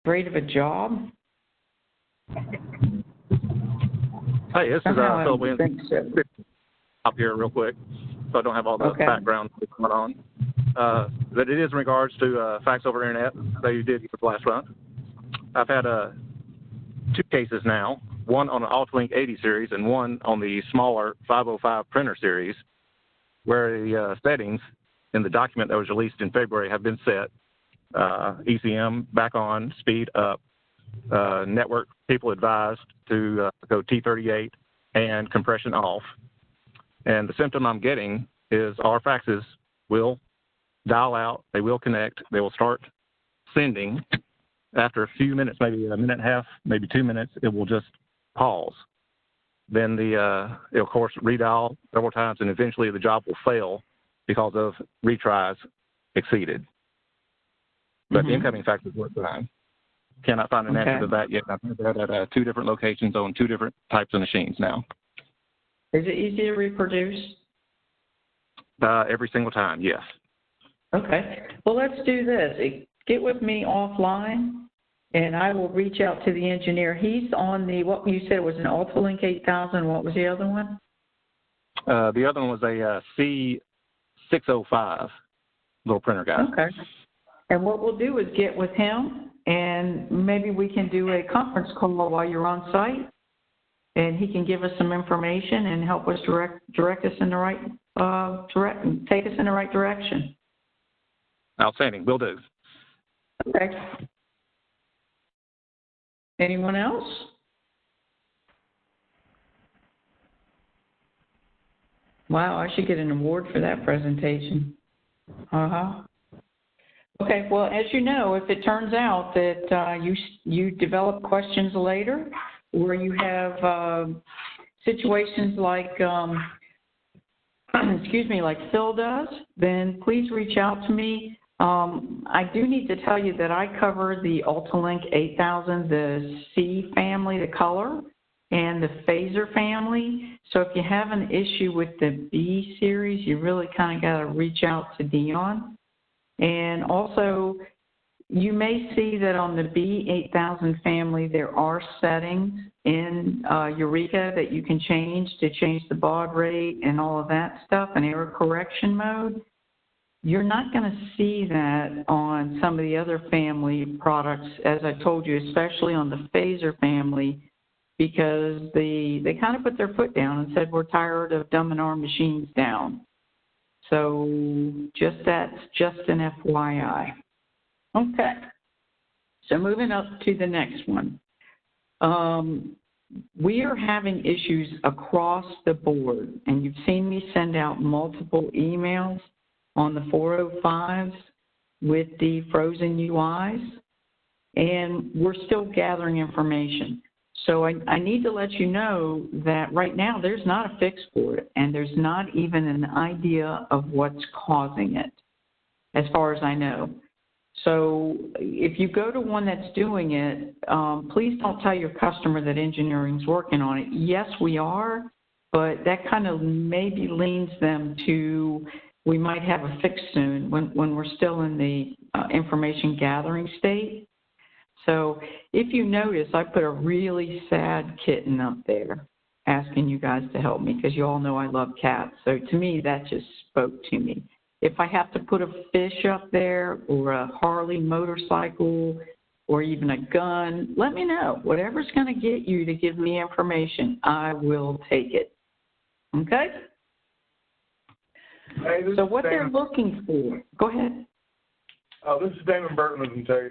great of a job? Hey, this is Phil Williams. I think so. Up here real quick, so I don't have all the background going on. But it is in regards to fax over internet that you did for last month. I've had 2 cases now, one on an AltaLink 80 series and one on the smaller 505 printer series, where the settings in the document that was released in February have been set. ECM back on, speed up, network people advised to go T38 and compression off. And the symptom I'm getting is our faxes will dial out, they will connect, they will start sending. After a few minutes, maybe a minute and a half, maybe 2 minutes, it will just pause. Then it'll, of course, redial several times, and eventually the job will fail because of retries exceeded. But the incoming faxes work fine. Cannot find an answer to that yet. I've had that at 2 different locations on 2 different types of machines now. Is it easy to reproduce? Every single time, yes. Okay. Well, let's do this. Get with me offline, and I will reach out to the engineer. He's on the, what you said was an AltaLink 8000. What was the other one? The other one was a C605 little printer guy. Okay. And what we'll do is get with him, and maybe we can do a conference call while you're on site, and he can give us some information and help us direct us in the right take us in the right direction. Outstanding. Will do. Okay. Anyone else? Wow, I should get an award for that presentation. Okay, well, as you know, if it turns out that you develop questions later, or you have situations like, excuse me, like Phil does, then please reach out to me. I do need to tell you that I cover the AltaLink 8000, the C family, the color, and the phaser family. So if you have an issue with the B series, you really kind of got to reach out to Dion. And also, you may see that on the B8000 family, there are settings in Eureka that you can change to change the baud rate and all of that stuff in error correction mode. You're not going to see that on some of the other family products, as I told you, especially on the phaser family, because they kind of put their foot down and said, we're tired of dumbing our machines down. So that's just an FYI. Okay. So moving up to the next one. We are having issues across the board, and you've seen me send out multiple emails on the 405s with the frozen UIs, and we're still gathering information. So I need to let you know that right now there's not a fix for it, and there's not even an idea of what's causing it, as far as I know. So if you go to one that's doing it, please don't tell your customer that engineering's working on it. Yes, we are, but that kind of maybe leans them to, we might have a fix soon when we're still in the information gathering state. So if you notice, I put a really sad kitten up there asking you guys to help me, because you all know I love cats. So to me, that just spoke to me. If I have to put a fish up there or a Harley motorcycle or even a gun, let me know. Whatever's going to get you to give me information, I will take it. Okay? Hey, so what they're looking for, go ahead. This is Damon Burton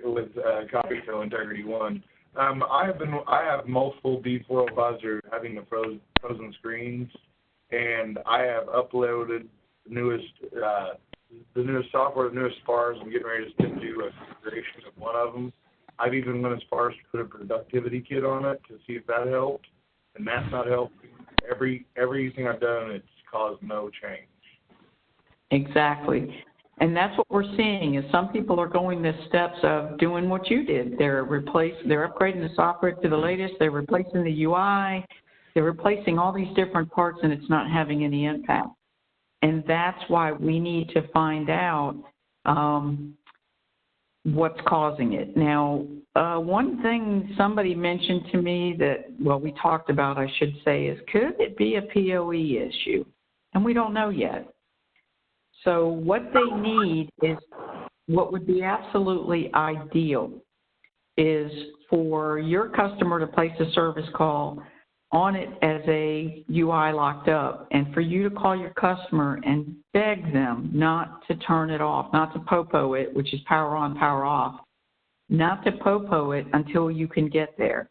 with Copyfill Integrity One. I have multiple B405s that are having the frozen screens, and I have uploaded the newest software, the newest spars. I'm getting ready to do a configuration of one of them. I've even went as far as to put a productivity kit on it to see if that helped, and that's not helping. Everything I've done, it's caused no change. Exactly. And that's what we're seeing is some people are going the steps of doing what you did. They're upgrading the software to the latest. They're replacing the UI. They're replacing all these different parts, and it's not having any impact. And that's why we need to find out what's causing it. Now, one thing somebody mentioned to me that, well, we talked about, I should say, is could it be a PoE issue? And we don't know yet. So what they need is, what would be absolutely ideal is for your customer to place a service call on it as a UI locked up, and for you to call your customer and beg them not to turn it off, not to popo it, which is power on, power off, not to popo it until you can get there.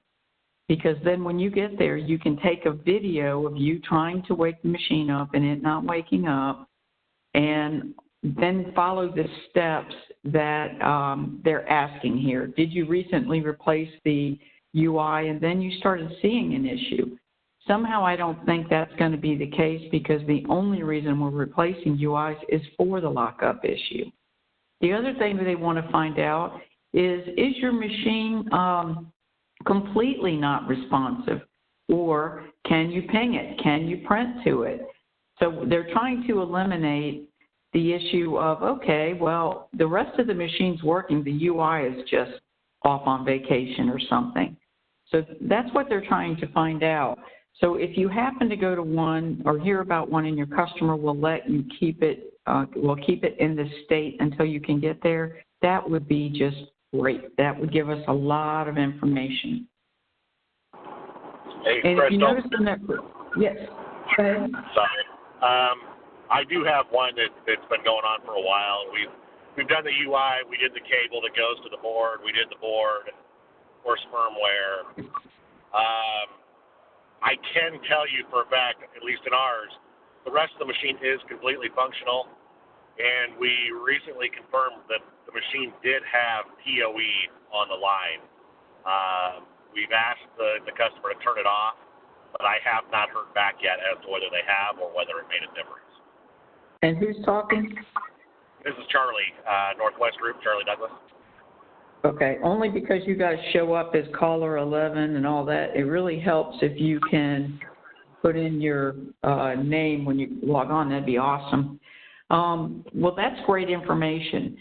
Because then when you get there, you can take a video of you trying to wake the machine up and it not waking up, and then follow the steps that they're asking here. Did you recently replace the UI and then you started seeing an issue? Somehow I don't think that's going to be the case, because the only reason we're replacing UIs is for the lockup issue. The other thing that they want to find out is your machine completely not responsive, or can you ping it? Can you print to it? So they're trying to eliminate the issue of, okay, well, the rest of the machine's working, the UI is just off on vacation or something. So that's what they're trying to find out. So if you happen to go to one or hear about one and your customer will let you keep it, will keep it in this state until you can get there, that would be just great. That would give us a lot of information. Hey, and Crystal. if you notice in that, yes, go ahead. Sorry. I do have one that's been going on for a while. We've done the UI, we did the cable that goes to the board, we did the board, of course, firmware. I can tell you for a fact, at least in ours, the rest of the machine is completely functional, and we recently confirmed that the machine did have PoE on the line. We've asked the customer to turn it off, but I have not heard back yet as to whether they have or whether it made a difference. And who's talking? This is Charlie, Northwest Group, Charlie Douglas. Okay, only because you guys show up as caller 11 and all that, it really helps if you can put in your name when you log on. That'd be awesome. Well, that's great information.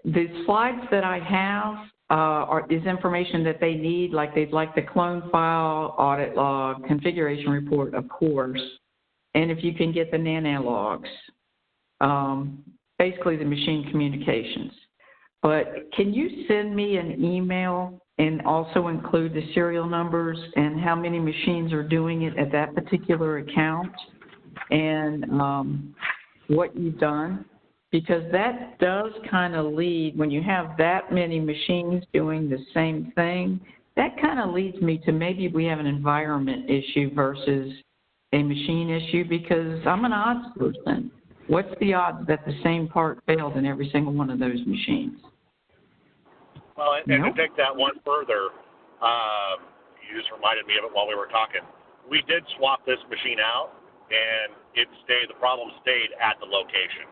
The slides that I have is information that they need, like they'd like the clone file, audit log, configuration report, of course, and if you can get the NANA logs, basically the machine communications. But can you send me an email and also include the serial numbers and how many machines are doing it at that particular account and what you've done? Because that does kind of lead, when you have that many machines doing the same thing, that kind of leads me to maybe we have an environment issue versus a machine issue, because I'm an odds person. What's the odds that the same part failed in every single one of those machines? Well, and to take that one further, you just reminded me of it while we were talking. We did swap this machine out, and the problem stayed at the location.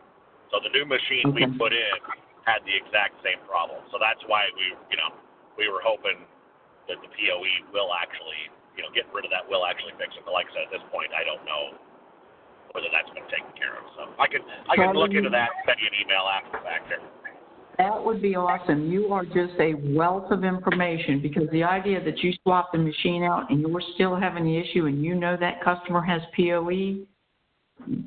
So the new machine we put in had the exact same problem. So that's why we were hoping that the PoE will actually, get rid of that will actually fix it. But like I said, at this point, I don't know whether that's been taken care of. So I can look into that and send you an email after the fact here. That would be awesome. You are just a wealth of information, because the idea that you swap the machine out and you're still having the issue and you know that customer has PoE,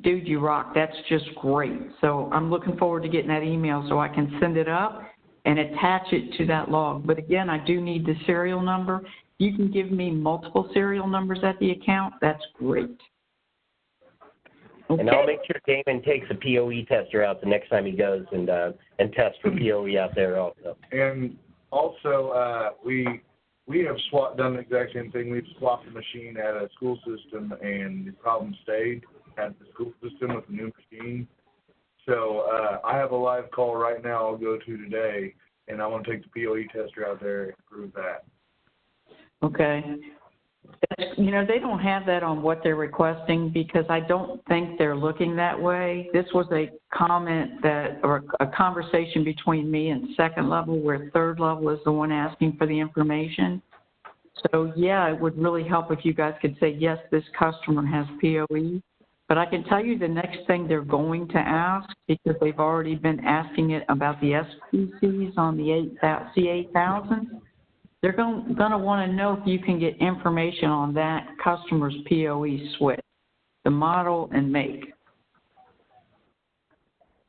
dude, you rock. That's just great. So I'm looking forward to getting that email so I can send it up and attach it to that log. But again, I do need the serial number. You can give me multiple serial numbers at the account. That's great. Okay. And I'll make sure Damon takes a PoE tester out the next time he goes and tests for PoE out there also. And also, we have done the exact same thing. We've swapped the machine at a school system, and the problem stayed at the school system with the new machine. So I have a live call right now I'll go to today, and I want to take the PoE tester out there and prove that. Okay. They don't have that on what they're requesting, because I don't think they're looking that way. This was a comment or a conversation between me and second level, where third level is the one asking for the information. So yeah, it would really help if you guys could say, yes, this customer has PoE. But I can tell you the next thing they're going to ask, because they've already been asking it about the SPCs on the C8000, they're going to want to know if you can get information on that customer's POE switch, the model and make.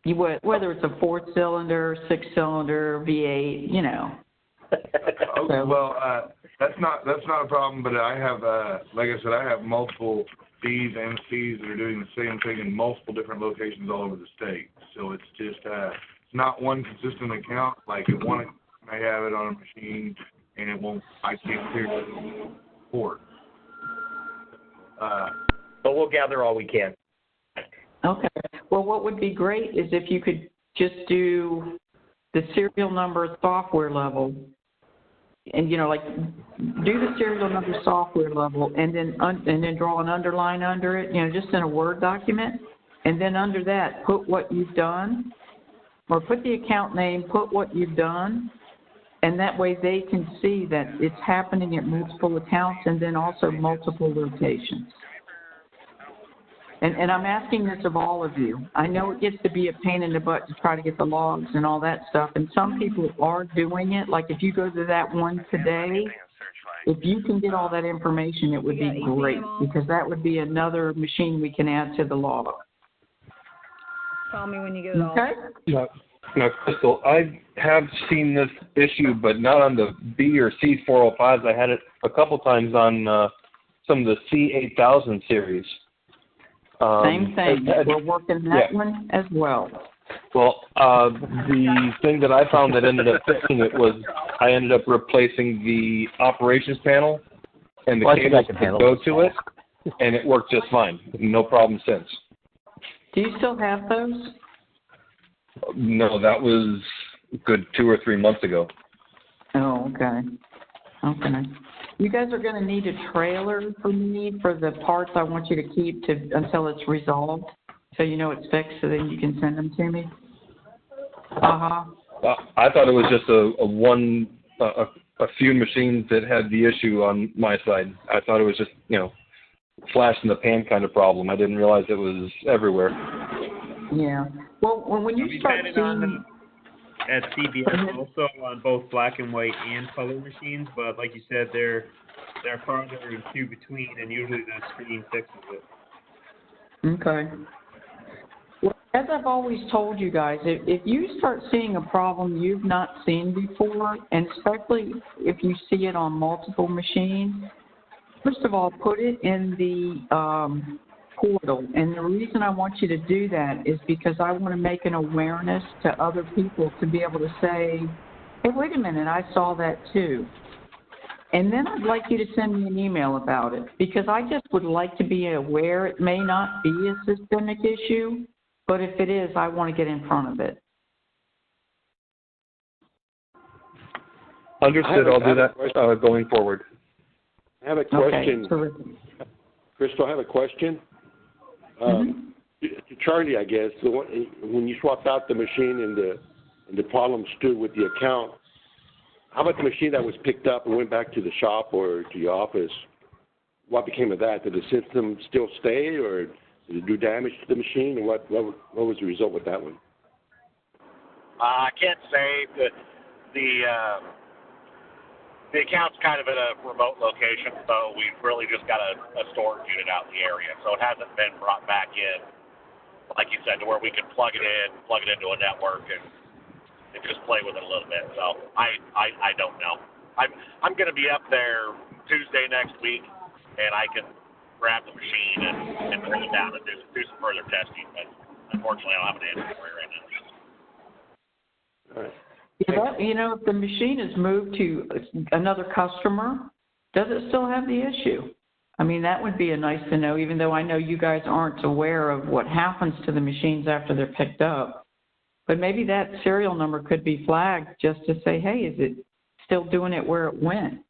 Whether it's a 4-cylinder, 6-cylinder, V8, you know. Okay, well, that's not a problem. But I have, like I said, I have multiple Ds and Cs that are doing the same thing in multiple different locations all over the state. So it's just it's not one consistent account. Like if one I have it on a machine and it won't, I can't clear the port. But we'll gather all we can. Okay. Well, what would be great is if you could just do the serial number software level, and like do the serial number software level, and then draw an underline under it, just in a Word document, and then under that put what you've done, or put the account name, put what you've done, and that way they can see that it's happening at multiple accounts and then also multiple locations. And I'm asking this of all of you. I know it gets to be a pain in the butt to try to get the logs and all that stuff, and some people are doing it. Like if you go to that one today, if you can get all that information, it would be great, because that would be another machine we can add to the log. Call me when you get it all. Okay? Now, Crystal, I have seen this issue, but not on the B or C 405s. I had it a couple times on some of the C8000 series. Same thing. We're working that one as well. Well, the thing that I found that ended up fixing it was I ended up replacing the operations panel and the cables to go to it, and it worked just fine. No problem since. Do you still have those? No, that was a good 2 or 3 months ago. Oh, okay. Okay. You guys are going to need a trailer for me for the parts I want you to keep until it's resolved, so you know it's fixed, so then you can send them to me. I thought it was just a few machines that had the issue on my side. I thought it was just flash in the pan kind of problem. I didn't realize it was everywhere. Yeah. Well, when you start seeing at CBS also on both black and white and color machines, but like you said, they're farther and few between, and usually the screen fixes it. Okay. Well, as I've always told you guys, if you start seeing a problem you've not seen before, and especially if you see it on multiple machines, first of all, put it in the portal. And the reason I want you to do that is because I want to make an awareness to other people to be able to say, hey, wait a minute, I saw that too. And then I'd like you to send me an email about it, because I just would like to be aware it may not be a systemic issue, but if it is, I want to get in front of it. Understood. I'll do that going forward. I have a question. Okay, Crystal, I have a question. To Charlie, I guess, when you swapped out the machine and the problem stood with the account, how about the machine that was picked up and went back to the shop or to your office? What became of that? Did the system still stay, or did it do damage to the machine, or what was the result with that one? I can't say. The account's kind of at a remote location, so we've really just got a storage unit out in the area, so it hasn't been brought back in, like you said, to where we can plug it into a network and just play with it a little bit. So I don't know. I'm going to be up there Tuesday next week, and I can grab the machine and bring it down and do some further testing, but unfortunately I don't have an answer for you right now. All right. Yeah, if the machine is moved to another customer, does it still have the issue? I mean, that would be nice to know, even though I know you guys aren't aware of what happens to the machines after they're picked up. But maybe that serial number could be flagged just to say, hey, is it still doing it where it went?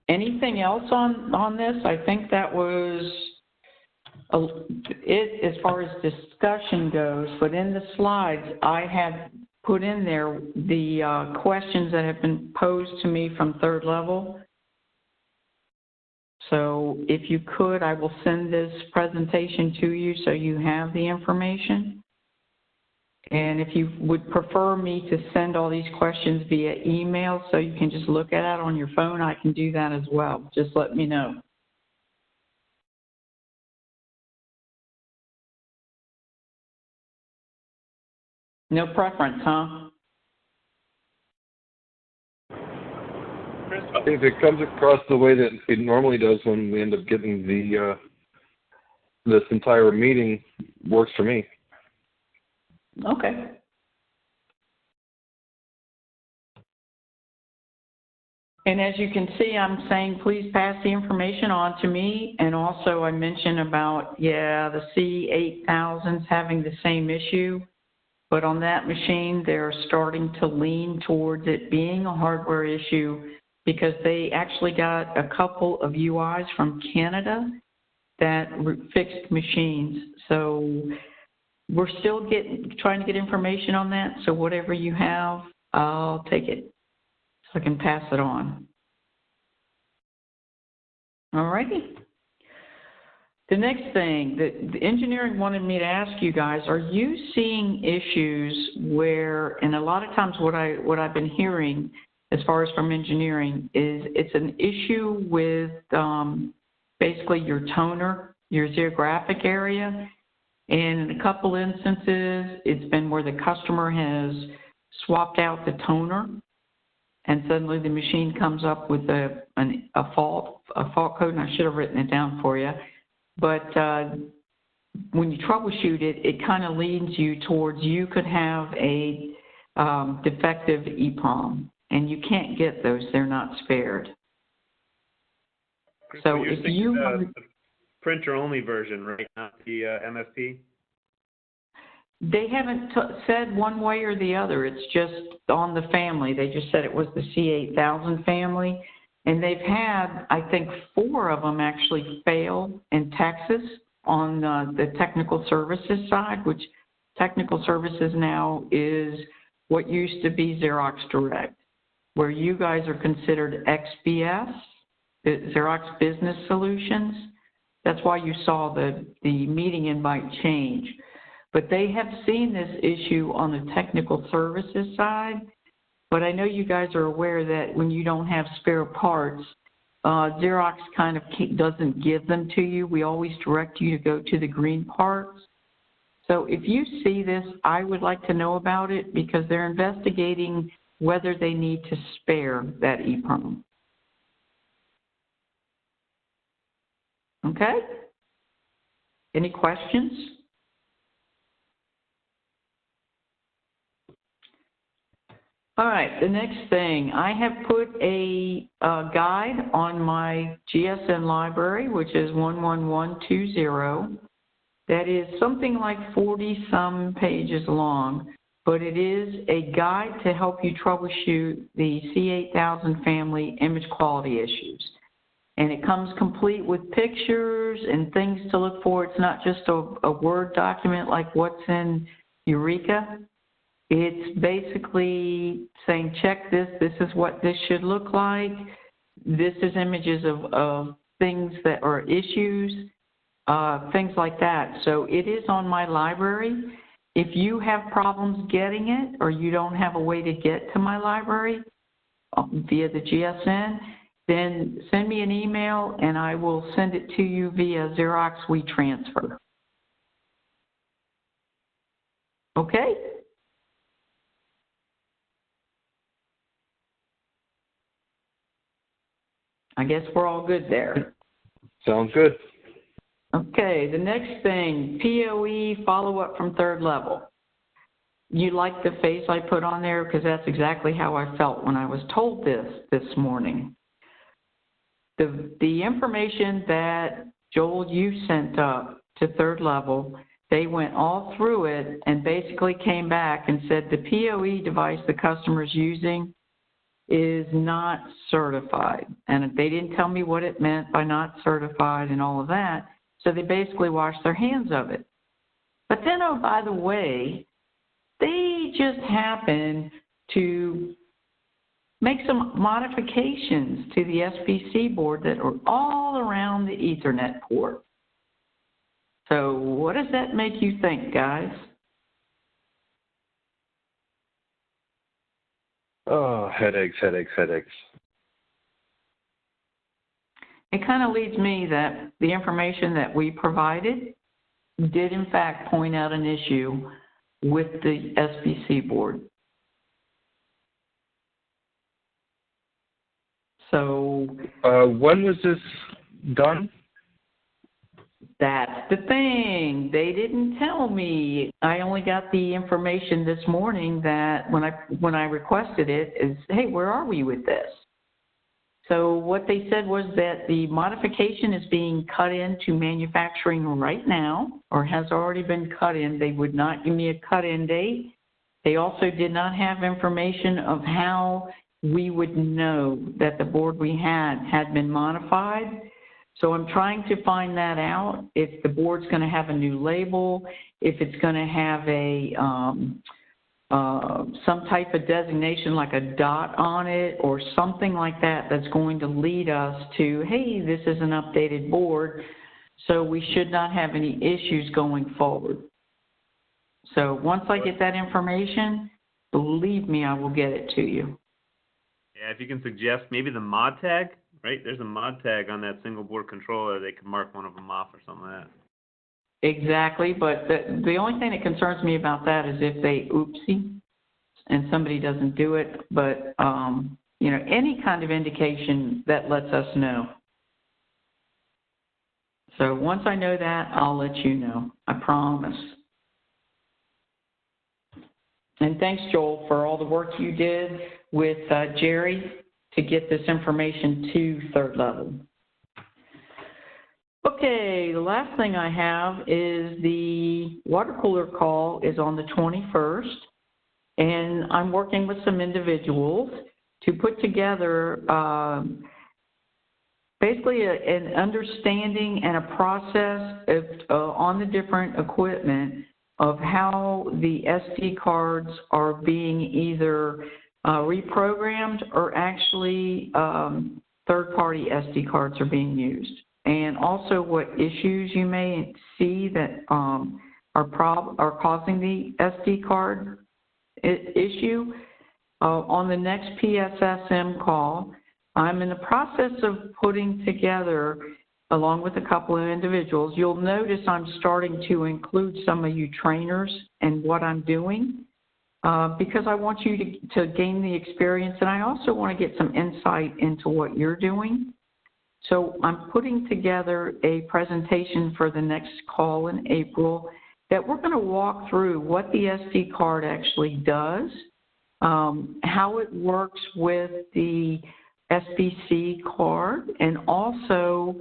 Anything else on this? I think that was it as far as discussion goes, but in the slides I had put in there the questions that have been posed to me from third level, So if you could, I will send this presentation to you so you have the information. And if you would prefer me to send all these questions via email so you can just look at it on your phone, I can do that as well. Just let me know. No preference, huh? If it comes across the way that it normally does when we end up getting the this entire meeting, works for me. Okay. And as you can see, I'm saying please pass the information on to me. And also I mentioned about, yeah, the C8000's having the same issue. But on that machine, they're starting to lean towards it being a hardware issue because they actually got a couple of UIs from Canada that fixed machines. So we're still trying to get information on that. So whatever you have, I'll take it so I can pass it on. All righty. The next thing, the engineering wanted me to ask you guys, are you seeing issues where, and a lot of times what I've been hearing as far as from engineering is it's an issue with basically your toner, your geographic area, and in a couple instances, it's been where the customer has swapped out the toner, and suddenly the machine comes up with a fault code, and I should have written it down for you. But when you troubleshoot it, it kind of leads you towards you could have a defective EEPROM, and you can't get those. They're not spared. So if you the printer-only version, right, not the MFP? They haven't said one way or the other. It's just on the family. They just said it was the C8000 family. And they've had, I think, 4 of them actually fail in Texas on the technical services side, which technical services now is what used to be Xerox Direct, where you guys are considered XBS, Xerox Business Solutions. That's why you saw the meeting invite change. But they have seen this issue on the technical services side. But I know you guys are aware that when you don't have spare parts, Xerox kind of doesn't give them to you. We always direct you to go to the green parts. So if you see this, I would like to know about it because they're investigating whether they need to spare that EEPROM. Okay? Any questions? All right, the next thing, I have put a guide on my GSN library, which is 11120. That is something like 40-some pages long, but it is a guide to help you troubleshoot the C8000 family image quality issues. And it comes complete with pictures and things to look for. It's not just a Word document like what's in Eureka. It's basically saying, check this, this is what this should look like. This is images of things that are issues, things like that. So it is on my library. If you have problems getting it or you don't have a way to get to my library via the GSN, then send me an email and I will send it to you via Xerox WeTransfer. Okay? I guess we're all good there. Sounds good. Okay, the next thing, POE follow-up from third level. You like the face I put on there because that's exactly how I felt when I was told this morning. The information that, Joel, you sent up to third level, they went all through it and basically came back and said the POE device the customer's using is not certified. And they didn't tell me what it meant by not certified and all of that. So they basically washed their hands of it. But then, oh, by the way, they just happen to make some modifications to the SBC board that are all around the Ethernet port. So what does that make you think, guys? Oh, headaches. It kind of leads me that the information that we provided did in fact point out an issue with the SBC board. So when was this done? That's the thing. They didn't tell me. I only got the information this morning that when I requested it is, hey, where are we with this? So what they said was that the modification is being cut into manufacturing right now, or has already been cut in. They would not give me a cut-in date. They also did not have information of how we would know that the board we had been modified. So I'm trying to find that out, if the board's going to have a new label, if it's going to have a some type of designation like a dot on it or something like that that's going to lead us to, hey, this is an updated board, so we should not have any issues going forward. So once I get that information, believe me, I will get it to you. Yeah, if you can suggest maybe the mod tag, right? There's a mod tag on that single board controller. They can mark one of them off or something like that. Exactly, but the only thing that concerns me about that is if they oopsie and somebody doesn't do it, but, you know, any kind of indication that lets us know. So once I know that, I'll let you know, I promise. And thanks, Joel, for all the work you did with Jerry to get this information to third level. Okay, the last thing I have is the water cooler call is on the 21st, and I'm working with some individuals to put together basically an understanding and a process of, on the different equipment of how the SD cards are being either reprogrammed or actually third-party SD cards are being used. And also what issues you may see that are causing the SD card issue. On the next PSSM call, I'm in the process of putting together, along with a couple of individuals, you'll notice I'm starting to include some of you trainers in what I'm doing because I want you to gain the experience, and I also want to get some insight into what you're doing. So I'm putting together a presentation for the next call in April that we're going to walk through what the SD card actually does, how it works with the SBC card, and also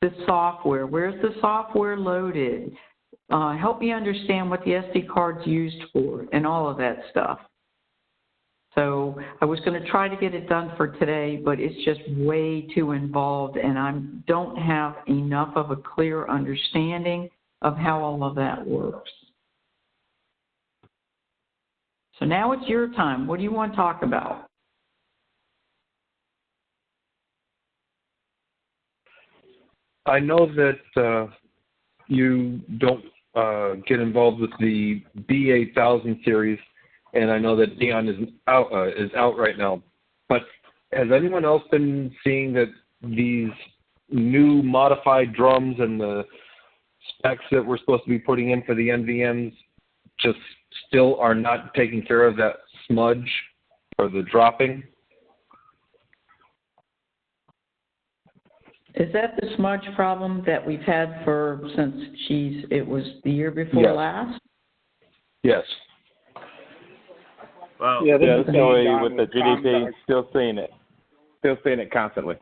the software. Where's the software loaded? Help me understand what the SD card's used for and all of that stuff. So I was going to try to get it done for today, but it's just way too involved, and I don't have enough of a clear understanding of how all of that works. So now it's your time. What do you want to talk about? I know that you don't get involved with the B8000 series, and I know that Dion is out right now. But has anyone else been seeing that these new modified drums and the specs that we're supposed to be putting in for the NVMs just still are not taking care of that smudge or the dropping? Is that the smudge problem that we've had since it was the year before last? Yes. Well, yeah, this is Joey with the GDP. Still seeing it constantly.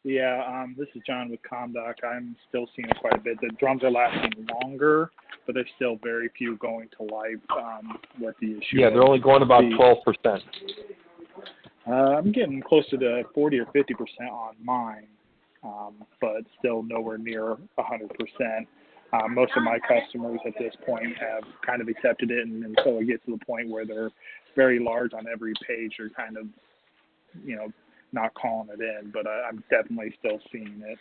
Yeah, this is John with ComDoc. I'm still seeing it quite a bit. The drums are lasting longer, but there's still very few going to life. What the issue? Yeah, they're only going about 12%. I'm getting closer to 40 or 50% on mine, but still nowhere near 100%. Most of my customers at this point have kind of accepted it, and until it gets to the point where they're very large on every page, they're kind of not calling it in, but I'm definitely still seeing it.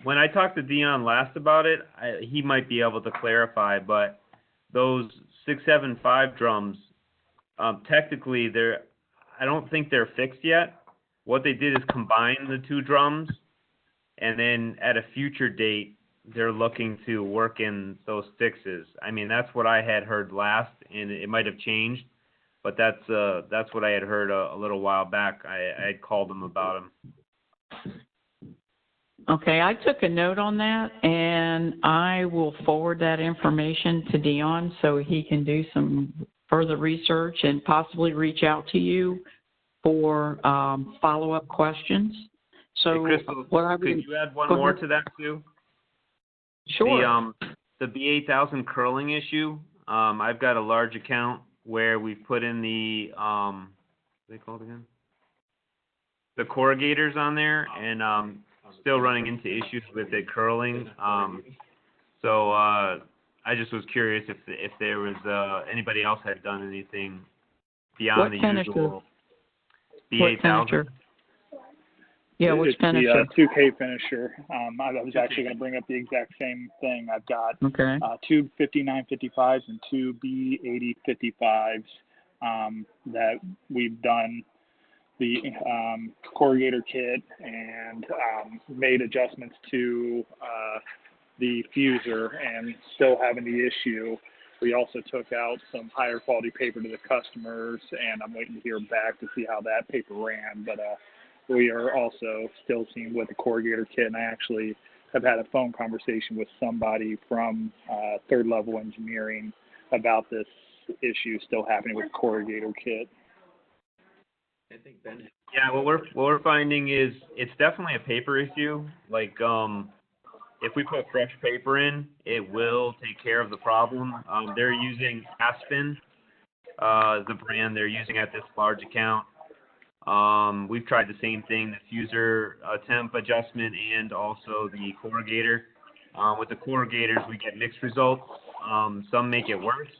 When I talked to Dion last about it, he might be able to clarify, but those 675 drums, technically I don't think they're fixed yet. What they did is combine the two drums, and then at a future date, they're looking to work in those fixes. I mean, that's what I had heard last, and it might have changed, but that's what I had heard a little while back. I had called them about them. Okay, I took a note on that, and I will forward that information to Dion so he can do some further research and possibly reach out to you for follow-up questions. So, hey, Crystal, could you add one more to that too? Sure. The B8000 curling issue. I've got a large account where we've put in the what are they called again? The corrugators on there, and still running into issues with it curling. So I just was curious if there was anybody else had done anything beyond the usual B8000. Yeah, which finisher? The 2K finisher. I was actually going to bring up the exact same thing. I've got two 5955s and two B8055s that we've done the corrugator kit and made adjustments to the fuser and still having the issue. We also took out some higher quality paper to the customers, and I'm waiting to hear back to see how that paper ran. But we are also still seeing with the corrugator kit, and I actually have had a phone conversation with somebody from third level engineering about this issue still happening with the corrugator kit. Yeah, what we're finding is it's definitely a paper issue. Like, if we put fresh paper in, it will take care of the problem. They're using Aspen, the brand they're using at this large account. We've tried the same thing, the fuser temp adjustment and also the corrugator. With the corrugators, we get mixed results. Some make it worse,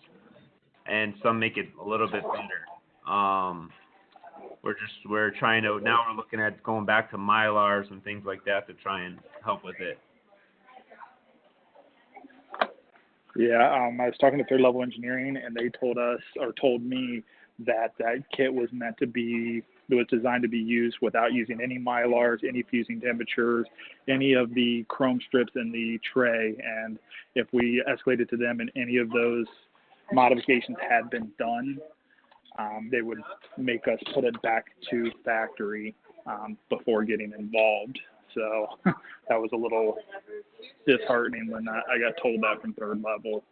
and some make it a little bit better. We're trying to, now we're looking at going back to Mylars and things like that to try and help with it. Yeah, I was talking to third level engineering, and they told me that kit was designed to be used without using any Mylars, any fusing temperatures, any of the chrome strips in the tray. And if we escalated to them and any of those modifications had been done, they would make us put it back to factory before getting involved. So that was a little disheartening when I got told that from third level.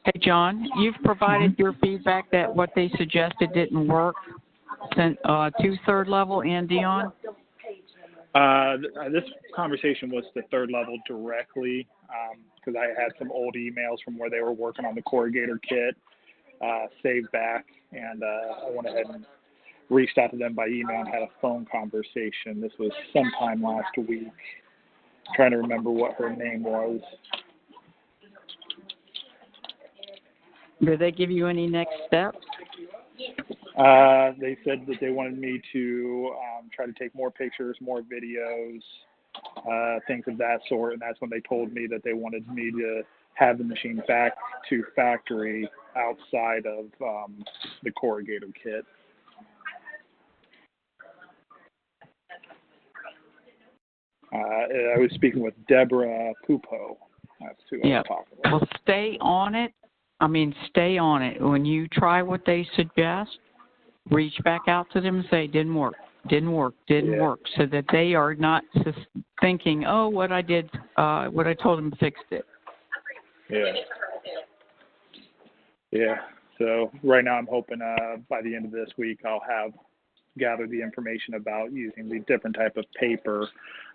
Hey, John, you've provided your feedback that what they suggested didn't work to third level and Dion? This conversation was to third level directly because I had some old emails from where they were working on the corrugator kit saved back, and I went ahead and reached out to them by email and had a phone conversation. This was sometime last week. I'm trying to remember what her name was. Did they give you any next steps? They said that they wanted me to try to take more pictures, more videos, things of that sort, and that's when they told me that they wanted me to have the machine back to factory outside of the corrugator kit. I was speaking with Deborah Pupo. That's who I was talking about. Well, stay on it. Stay on it. When you try what they suggest, reach back out to them and say, didn't work, so that they are not just thinking, oh, what I told them fixed it. Yeah. So right now I'm hoping by the end of this week I'll have gathered the information about using the different type of paper.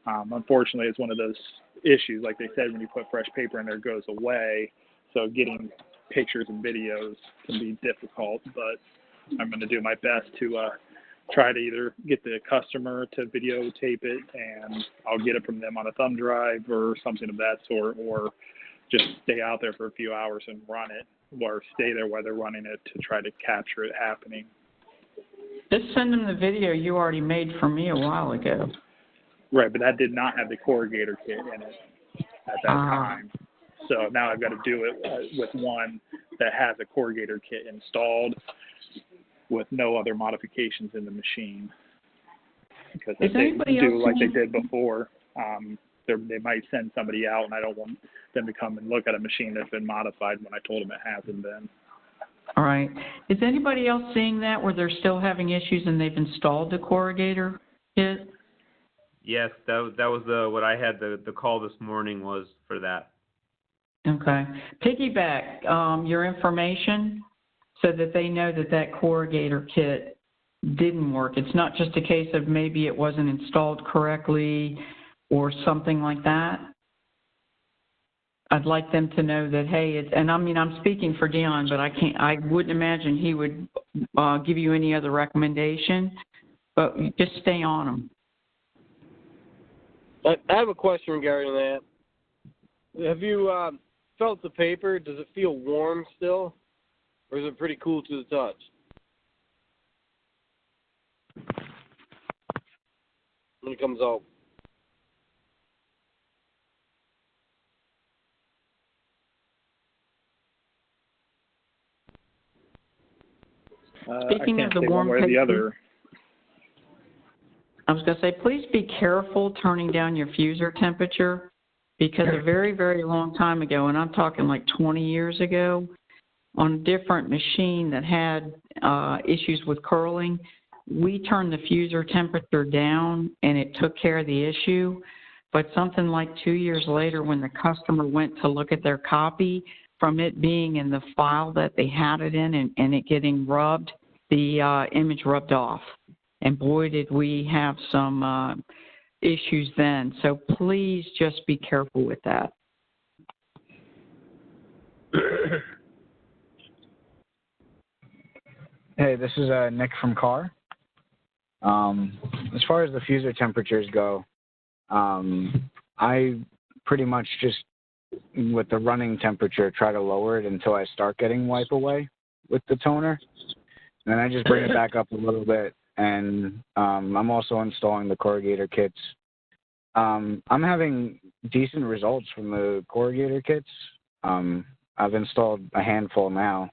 Unfortunately, it's one of those issues. Like they said, when you put fresh paper in there, it goes away. So getting pictures and videos can be difficult, but I'm going to do my best to try to either get the customer to videotape it and I'll get it from them on a thumb drive or something of that sort, or just stay out there for a few hours and run it, or stay there while they're running it to try to capture it happening. Just send them the video you already made for me a while ago. Right, but that did not have the corrugator kit in it at that time. So now I've got to do it with one that has a corrugator kit installed with no other modifications in the machine. Because if they do like they did before, they might send somebody out, and I don't want them to come and look at a machine that's been modified when I told them it hasn't been. All right. Is anybody else seeing that where they're still having issues and they've installed the corrugator kit? Yes, that was what I had the call this morning was for that. Okay. Piggyback your information so that they know that that corrugator kit didn't work. It's not just a case of maybe it wasn't installed correctly or something like that. I'd like them to know that, hey, and I mean, I'm speaking for Dion, but I wouldn't imagine he would give you any other recommendation, but just stay on them. I have a question regarding that. Have you felt the paper? Does it feel warm still, or is it pretty cool to the touch? When it comes out. Speaking of the warm paper, I was going to say, please be careful turning down your fuser temperature, because a very, very long time ago, and I'm talking like 20 years ago, on a different machine that had issues with curling, we turned the fuser temperature down and it took care of the issue. But something like 2 years later, when the customer went to look at their copy, from it being in the file that they had it in and it getting rubbed, the image rubbed off. And boy, did we have some issues then. So please just be careful with that. Hey, this is Nick from CAR. As far as the fuser temperatures go, I pretty much just, with the running temperature, try to lower it until I start getting wipe away with the toner. And then I just bring it back up a little bit. And I'm also installing the corrugator kits. I'm having decent results from the corrugator kits. I've installed a handful now.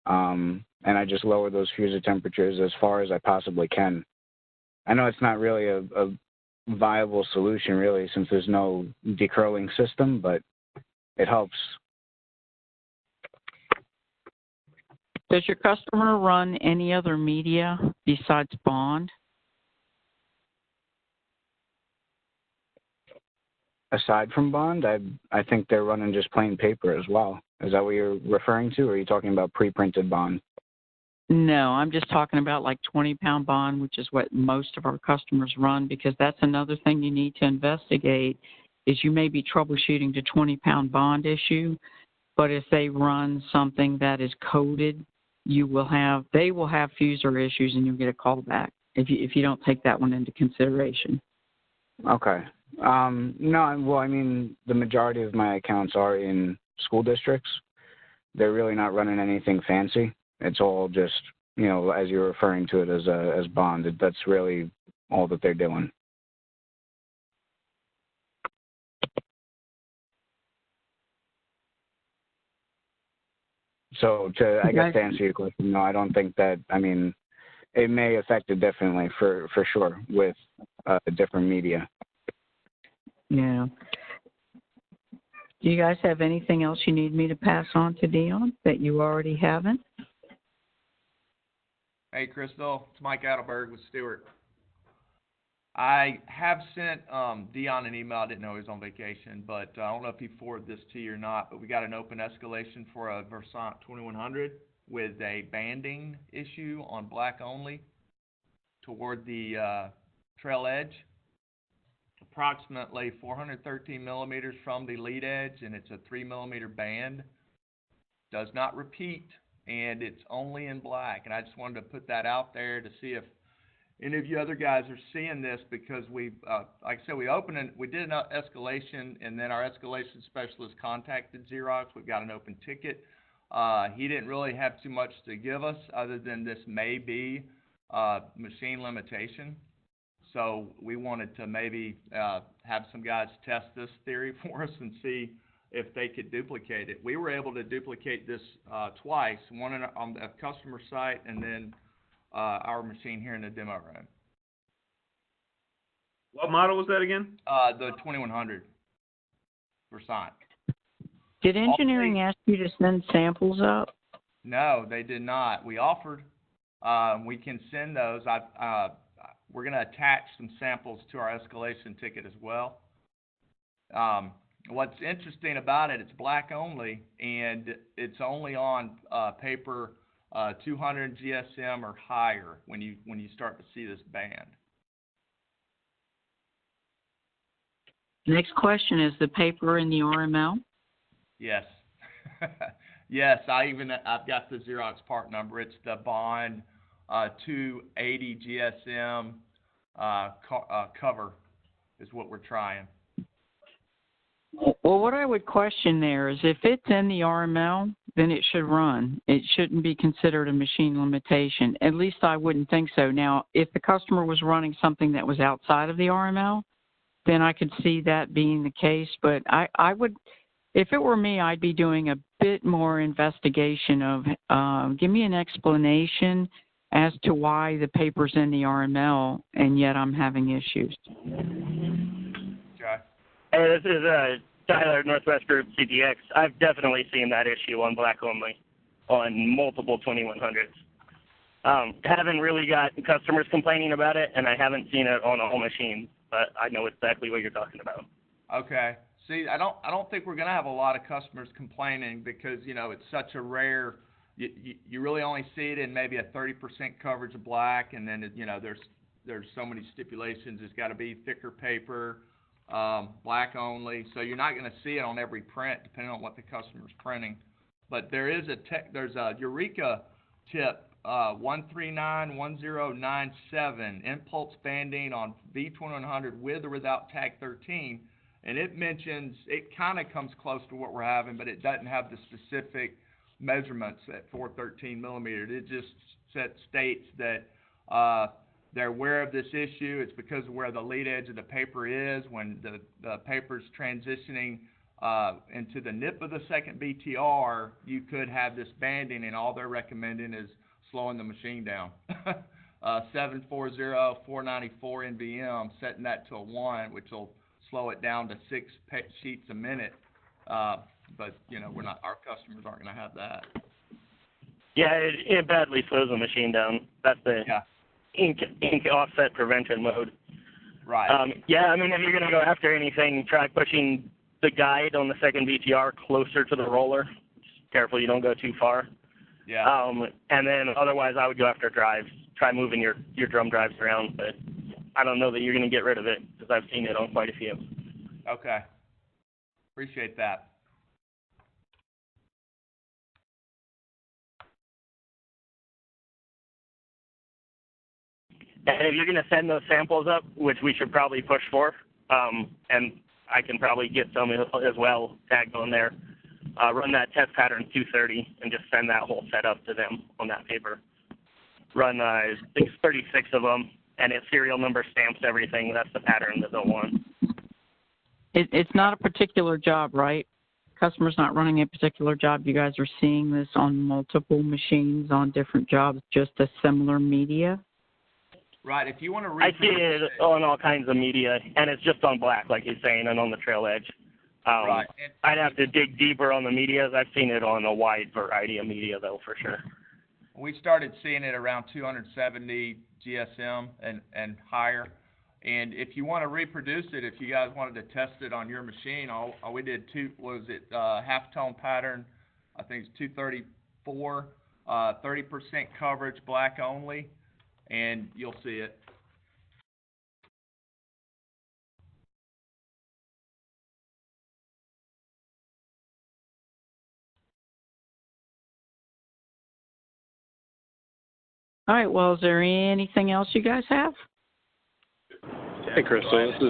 And I just lower those fuser temperatures as far as I possibly can. I know it's not really a viable solution, really, since there's no decurling system, but it helps. Does your customer run any other media besides Bond? Aside from Bond, I think they're running just plain paper as well. Is that what you're referring to, or are you talking about pre-printed Bond? No, I'm just talking about like 20-pound Bond, which is what most of our customers run, because that's another thing you need to investigate, is you may be troubleshooting the 20-pound Bond issue, but if they run something that is coded, they will have fuser issues and you'll get a call back if you don't take that one into consideration. Okay. No, well, I mean, the majority of my accounts are in school districts. They're really not running anything fancy. It's all just, you know, as you're referring to it as Bond. That's really all that they're doing. So I guess to answer your question, no, I don't think that, I mean, it may affect it differently for sure with different media. Yeah. Do you guys have anything else you need me to pass on to Dion that you already haven't? Hey, Crystal, it's Mike Adelberg with Stewart. I have sent Dion an email. I didn't know he was on vacation, but I don't know if he forwarded this to you or not, but we got an open escalation for a Versant 2100 with a banding issue on black only toward the trail edge. Approximately 413 millimeters from the lead edge, and it's a 3 millimeter band. Does not repeat, and it's only in black. And I just wanted to put that out there to see if any of you other guys are seeing this, because we've, like I said, we did an escalation, and then our escalation specialist contacted Xerox. We've got an open ticket. He didn't really have too much to give us other than this may be machine limitation. So we wanted to maybe have some guys test this theory for us and see if they could duplicate it. We were able to duplicate this twice, one on the customer site and then our machine here in the demo room. What model was that again? The 2100 for Sonic. Did engineering ask you to send samples up? No, they did not. We offered. We can send those. We're going to attach some samples to our escalation ticket as well. What's interesting about it, it's black only, and it's only on paper 200 GSM or higher when you start to see this band. Next question, is the paper in the RML? Yes. Yes, I've got the Xerox part number. It's the Bond 280 GSM cover is what we're trying. Well, what I would question there is if it's in the RML, then it should run. It shouldn't be considered a machine limitation. At least I wouldn't think so. Now, if the customer was running something that was outside of the RML, then I could see that being the case. But I would, if it were me, I'd be doing a bit more investigation of give me an explanation as to why the paper's in the RML and yet I'm having issues. Okay. Hey, this is Tyler, Northwest Group CTX. I've definitely seen that issue on black only on multiple 2100s. Haven't really got customers complaining about it, and I haven't seen it on all machines, but I know exactly what you're talking about. Okay. See, I don't think we're going to have a lot of customers complaining because, you know, it's such a rare, you really only see it in maybe a 30% coverage of black, and then, you know, there's so many stipulations. It's got to be thicker paper, black only. So you're not going to see it on every print depending on what the customer's printing. But there's a Eureka tip 1391097 impulse banding on V2100 with or without tag 13, and it mentions, it kind of comes close to what we're having, but it doesn't have the specific measurements at 413 millimeters. It just states that they're aware of this issue. It's because of where the lead edge of the paper is. When the paper's transitioning into the nip of the second BTR, you could have this banding, and all they're recommending is slowing the machine down. 740, 494 NVM, setting that to a 1, which will slow it down to 6 sheets a minute. But, you know, our customers aren't going to have that. Yeah, it badly slows the machine down. That's the ink offset prevention mode. Right. Yeah, I mean, if you're going to go after anything, try pushing the guide on the second VTR closer to the roller. Just careful you don't go too far. Yeah. And then otherwise I would go after drives. Try moving your drum drives around, but I don't know that you're going to get rid of it because I've seen it on quite a few. Okay. Appreciate that. And if you're going to send those samples up, which we should probably push for, and I can probably get some as well tagged on there, run that test pattern 230 and just send that whole setup to them on that paper. Run, I think, 36 of them, and its serial number stamps everything. That's the pattern that they'll want. It's not a particular job, right? Customer's not running a particular job. You guys are seeing this on multiple machines on different jobs, just a similar media? Right. If you want to I see it on all kinds of media, and it's just on black, like he's saying, and on the trail edge. Right. I'd have to dig deeper on the medias. I've seen it on a wide variety of media, though, for sure. We started seeing it around 270 GSM and higher. And if you want to reproduce it, if you guys wanted to test it on your machine, all we did half-tone pattern, I think it's 234, 30% coverage, black only, and you'll see it. All right, well, is there anything else you guys have? Hey, Crystal, this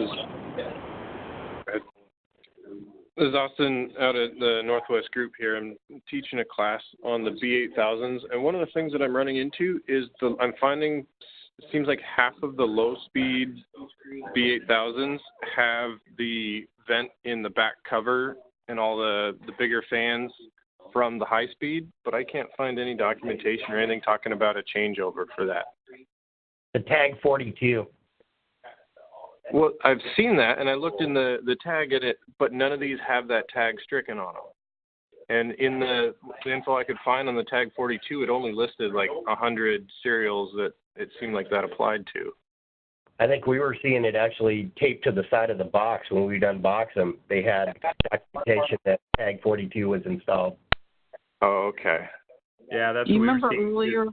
is Austin out at the Northwest group here. I'm teaching a class on the B8000s, and one of the things that I'm running into is I'm finding it seems like half of the low-speed B8000s have the vent in the back cover and all the bigger fans from the high speed, but I can't find any documentation or anything talking about a changeover for that. The tag 42. Well, I've seen that, and I looked in the tag at it, but none of these have that tag stricken on them. And in the info I could find on the tag 42, it only listed like 100 serials that it seemed like that applied to. I think we were seeing it actually taped to the side of the box when we unboxed them. They had documentation that tag 42 was installed. Oh, okay. Yeah, that's. Do you remember earlier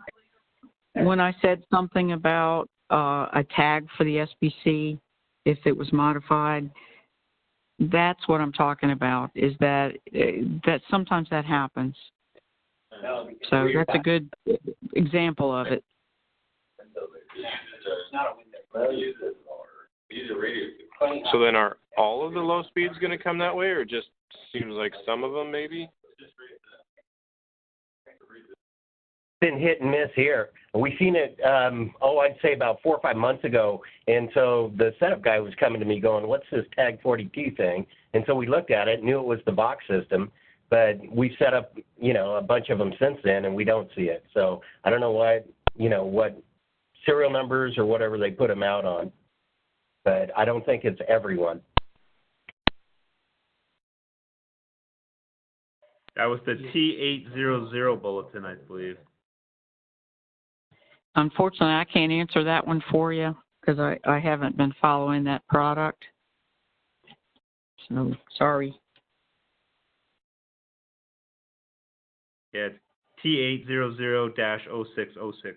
when I said something about a tag for the SBC if it was modified? That's what I'm talking about, is that sometimes that happens. So that's a good example of it. So then are all of the low speeds going to come that way, or just seems like some of them maybe? Been hit and miss here. We seen it, I'd say about 4 or 5 months ago. And so the setup guy was coming to me going, what's this tag 42 thing? And so we looked at it, knew it was the box system, but we set up, a bunch of them since then, and we don't see it. So I don't know what serial numbers or whatever they put them out on, but I don't think it's everyone. That was the T800 bulletin, I believe. Unfortunately, I can't answer that one for you because I haven't been following that product. So, sorry. Yeah, it's T800-0606.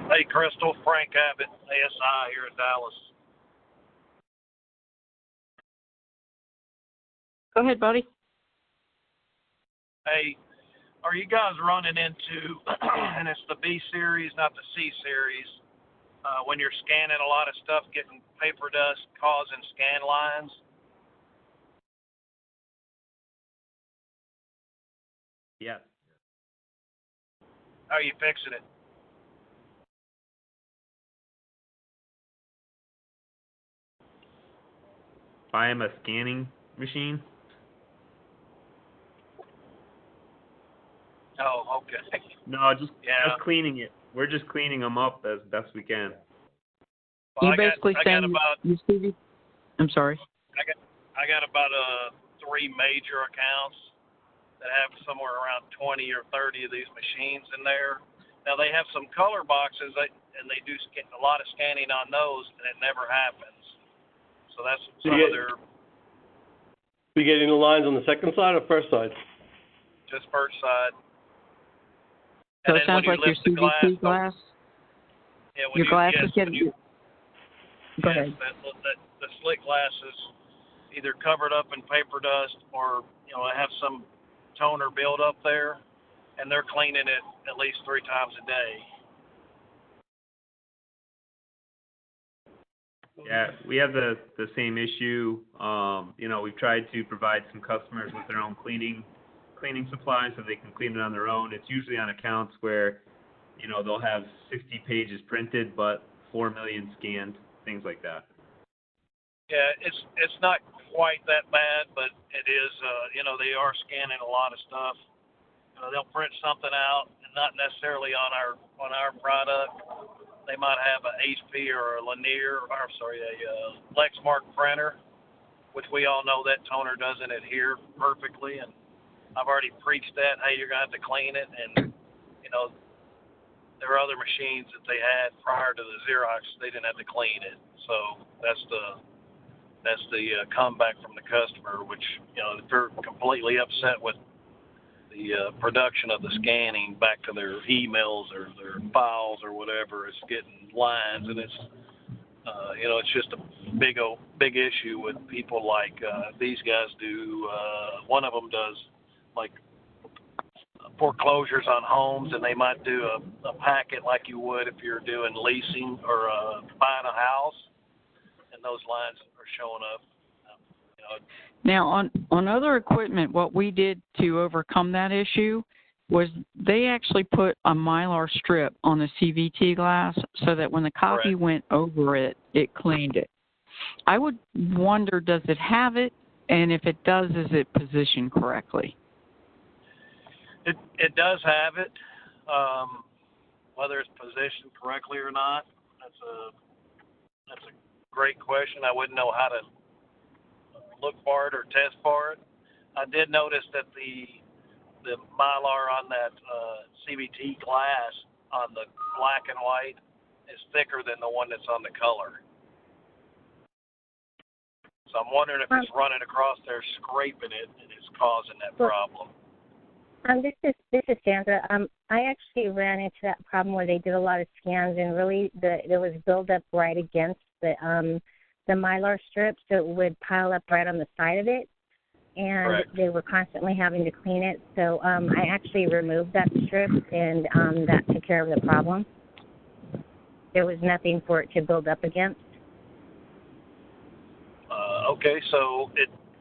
Hey, Crystal, Frank Abbott, ASI here in Dallas. Go ahead, buddy. Hey, are you guys running into, and it's the B series, not the C series, when you're scanning a lot of stuff, getting paper dust causing scan lines? Yeah. How are you fixing it? Buy him a scanning machine. Oh, okay. No, just cleaning it. We're just cleaning them up as best we can. Well, you basically saying you see? I'm sorry. I got about 3 major accounts that have somewhere around 20 or 30 of these machines in there. Now they have some color boxes, and they do a lot of scanning on those, and it never happens. So that's some of their. You getting the lines on the second side or first side? Just first side. So it sounds like your CVC glass. Yeah, your glass is getting. Go ahead. The slick glass is either covered up in paper dust or have some toner build up there, and they're cleaning it at least 3 times a day. Yeah, we have the same issue. We've tried to provide some customers with their own cleaning supplies so they can clean it on their own. It's usually on accounts where, they'll have 60 pages printed, but 4 million scanned, things like that. Yeah, it's not quite that bad, but it is. They are scanning a lot of stuff. They'll print something out, and not necessarily on our product. They might have a HP or a Lanier, a Lexmark printer, which we all know that toner doesn't adhere perfectly, and I've already preached that. Hey, you're gonna have to clean it, and there are other machines that they had prior to the Xerox. They didn't have to clean it, so that's the comeback from the customer, which if they're completely upset with the production of the scanning back to their emails or their files or whatever, it's getting lines, and it's It's just a big issue with people like these guys do. One of them does like foreclosures on homes, and they might do a packet like you would if you're doing leasing or buying a house, and those lines are showing up. Now, on other equipment, what we did to overcome that issue was they actually put a Mylar strip on the CVT glass so that when the copy went over it, it cleaned it. I would wonder, does it have it? And if it does, is it positioned correctly? It does have it. Whether it's positioned correctly or not, that's a great question. I wouldn't know how to look for it or test for it. I did notice that the Mylar on that CVT glass on the black and white is thicker than the one that's on the color. So I'm wondering if it's running across there, scraping it, and it's causing that problem. This is Sandra. I actually ran into that problem where they did a lot of scans, and really there was buildup right against the Mylar strip, so it would pile up right on the side of it, and they were constantly having to clean it. So I actually removed that strip, and that took care of the problem. There was nothing for it to build up against. Okay, so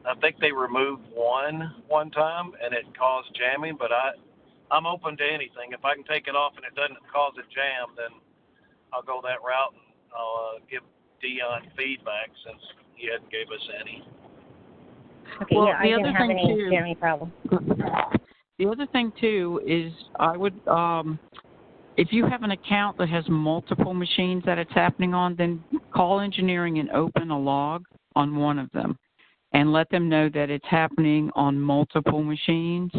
I think they removed one time, and it caused jamming, but I'm open to anything. If I can take it off and it doesn't cause a jam, then I'll go that route, and I'll give Dion feedback since he hadn't gave us any. Okay, well, I didn't have any jamming problem. The other thing, too, is I would, if you have an account that has multiple machines that it's happening on, then call engineering and open a log on one of them and let them know that it's happening on multiple machines.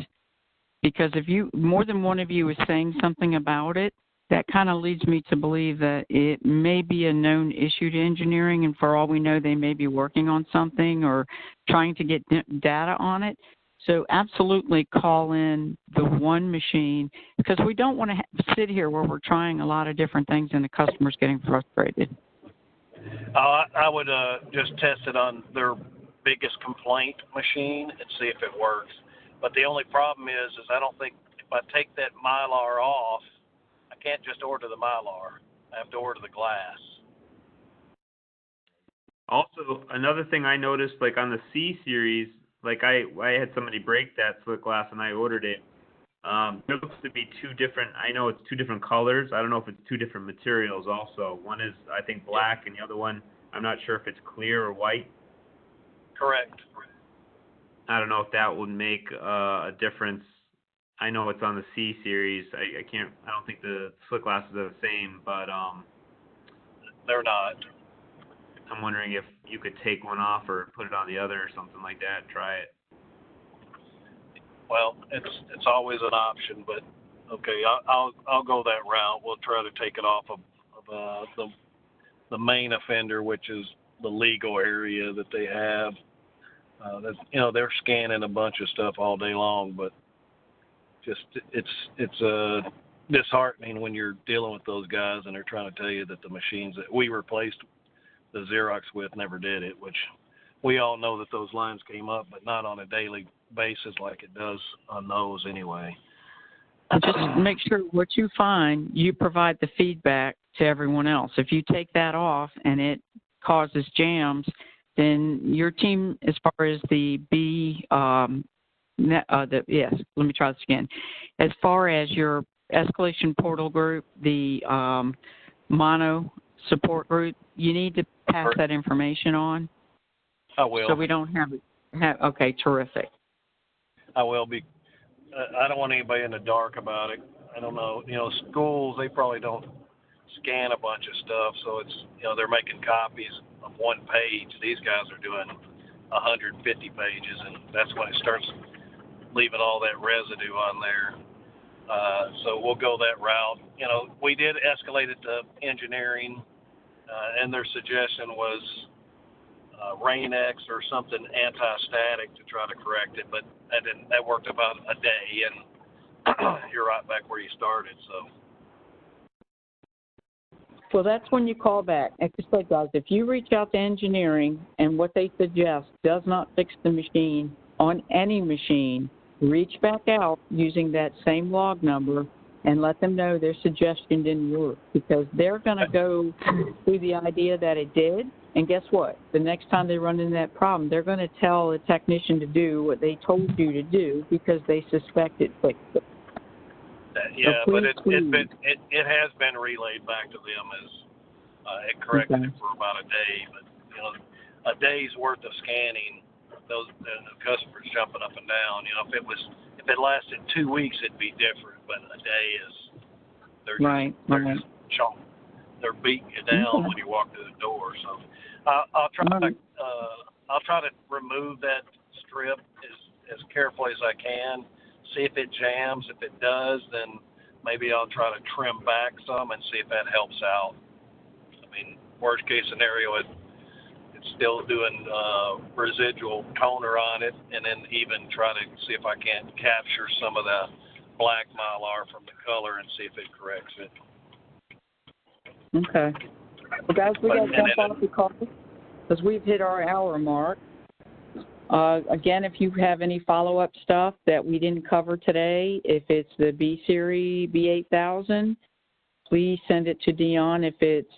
Because if more than one of you is saying something about it, that kind of leads me to believe that it may be a known issue to engineering, and for all we know, they may be working on something or trying to get data on it. So absolutely call in the one machine, because we don't want to sit here where we're trying a lot of different things and the customer's getting frustrated. I would just test it on their biggest complaint machine and see if it works. But the only problem is I don't think if I take that Mylar off, I can't just order the Mylar. I have to order the glass. Also, another thing I noticed, like on the C series, like I had somebody break that split glass and I ordered it. There looks to be two different, I know it's two different colors. I don't know if it's two different materials also. One is, I think, black, and the other one, I'm not sure if it's clear or white. Correct. I don't know if that would make a difference. I know it's on the C series. I don't think the split glasses are the same, but they're not. I'm wondering if you could take one off or put it on the other or something like that. Try it. Well, it's always an option, but okay, I'll go that route. We'll try to take it off of the main offender, which is the legal area that they have. They're scanning a bunch of stuff all day long, but just it's disheartening when you're dealing with those guys and they're trying to tell you that the machines that we replaced the Xerox with never did it, which we all know that those lines came up, but not on a daily basis like it does on those anyway. Just make sure what you find, you provide the feedback to everyone else. If you take that off and it causes jams, then your team, as far as let me try this again. As far as your escalation portal group, the mono support group, you need to pass that information on. I will. So we don't have okay, terrific. I will be. I don't want anybody in the dark about it. I don't know. Schools, they probably don't scan a bunch of stuff, so it's, they're making copies of one page. These guys are doing 150 pages, and that's when it starts leaving all that residue on there. So we'll go that route. We did escalate it to engineering, and their suggestion was Rain-X or something anti-static to try to correct it, but that worked about a day, and you're right back where you started. So Well, that's when you call back. Like I said, guys, if you reach out to engineering and what they suggest does not fix the machine on any machine, reach back out using that same log number and let them know their suggestion didn't work, because they're going to go through the idea that it did. And guess what? The next time they run into that problem, they're going to tell the technician to do what they told you to do because they suspect it fixed it. Yeah, but it has been relayed back to them as it corrected it for about a day. But a day's worth of scanning, the customers jumping up and down. If it lasted 2 weeks, it'd be different. But a day is they're beating you down when you walk through the door. So I'll try to remove that strip as carefully as I can. See if it jams. If it does, then maybe I'll try to trim back some and see if that helps out. I mean, worst case scenario, it's still doing residual toner on it, and then even try to see if I can't capture some of the black mylar from the color and see if it corrects it. Okay. Well, guys, we got to jump off the call because we've hit our hour mark. Again, if you have any follow-up stuff that we didn't cover today, if it's the B-Series B8000, please send it to Dion. If it's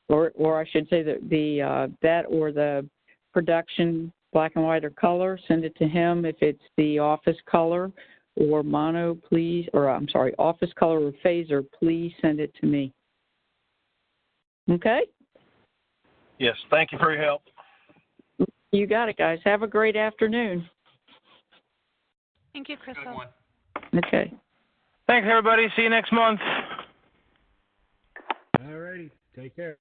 or I should say that or the production black and white or color, send it to him. If it's the office color or mono, please, or I'm sorry, office color or phaser, please send it to me. Okay? Yes, thank you for your help. You got it, guys. Have a great afternoon. Thank you, Crystal. Okay. Thanks, everybody. See you next month. All righty. Take care.